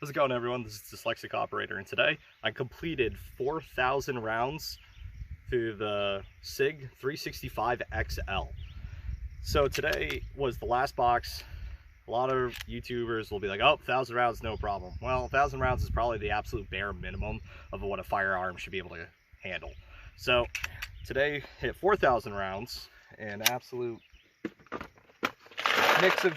How's it going, everyone? This is Dyslexic Operator, and today I completed 4,000 rounds through the SIG 365 XL. So today was the last box. A lot of YouTubers will be like, oh, 1,000 rounds, no problem. Well, 1,000 rounds is probably the absolute bare minimum of what a firearm should be able to handle. So today hit 4,000 rounds, an absolute mix of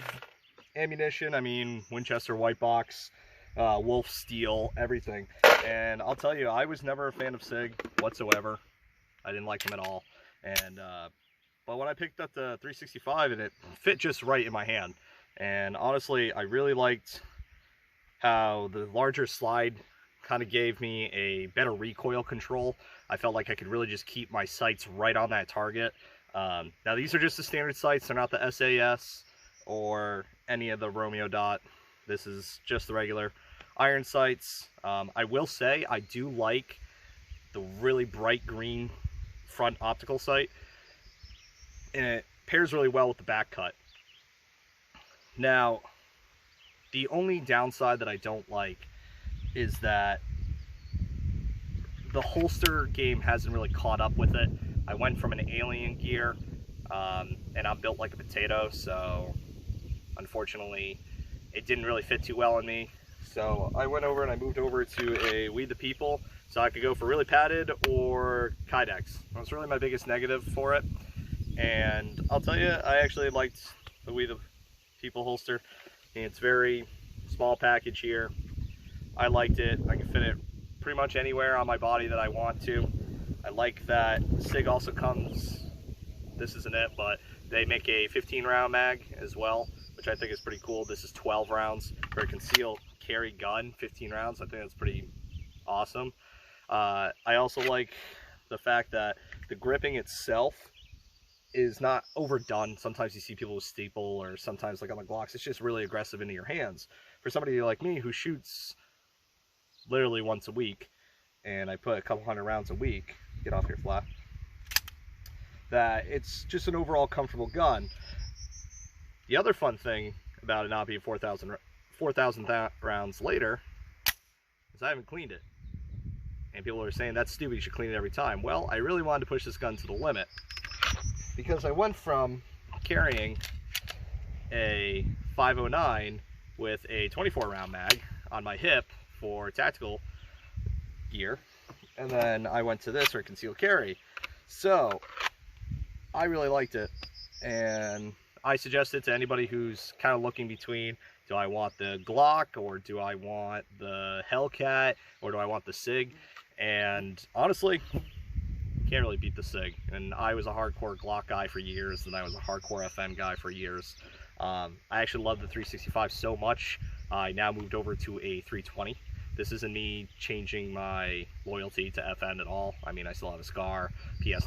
ammunition. I mean, Winchester white box, Wolf steel, everything. And I'll tell you, I was never a fan of SIG whatsoever. I didn't like them at all. And but when I picked up the 365, and it fit just right in my hand. And honestly, I really liked how the larger slide kind of gave me a better recoil control. I felt like I could really just keep my sights right on that target. Now these are just the standard sights. They're not the SAS or any of the Romeo Dot. This is just the regular iron sights. I will say I do like the really bright green front optical sight, and it pairs really well with the back cut. Now, the only downside that I don't like is that the holster game hasn't really caught up with it. I went from an alien gear, and I'm built like a potato, so unfortunately it didn't really fit too well on me. So I went over and I moved over to a We the People, so I could go for really padded or Kydex. That's really my biggest negative for it. And I'll tell you, I actually liked the We the People holster. It's very small package here. I liked it. I can fit it pretty much anywhere on my body that I want to. I like that SIG also comes, this isn't it, but they make a 15 round mag as well, which I think is pretty cool. This is 12 rounds for a concealed carry gun, 15 rounds. I think that's pretty awesome. I also like the fact that the gripping itself is not overdone. Sometimes you see people with staple, or sometimes like on the Glocks, it's just really aggressive into your hands. For somebody like me who shoots literally once a week, and I put a couple hundred rounds a week, get off your flat, that it's just an overall comfortable gun. The other fun thing about it not being 4,000 rounds later is I haven't cleaned it. And people are saying that's stupid, you should clean it every time. Well, I really wanted to push this gun to the limit, because I went from carrying a 509 with a 24 round mag on my hip for tactical gear, and then I went to this for concealed carry. So I really liked it, and I suggest it to anybody who's kind of looking between, do I want the Glock, or do I want the Hellcat, or do I want the SIG? And honestly, can't really beat the SIG. And I was a hardcore Glock guy for years, and I was a hardcore FN guy for years. I actually love the 365 so much, I now moved over to a 320. This isn't me changing my loyalty to FN at all. I mean, I still have a SCAR, PS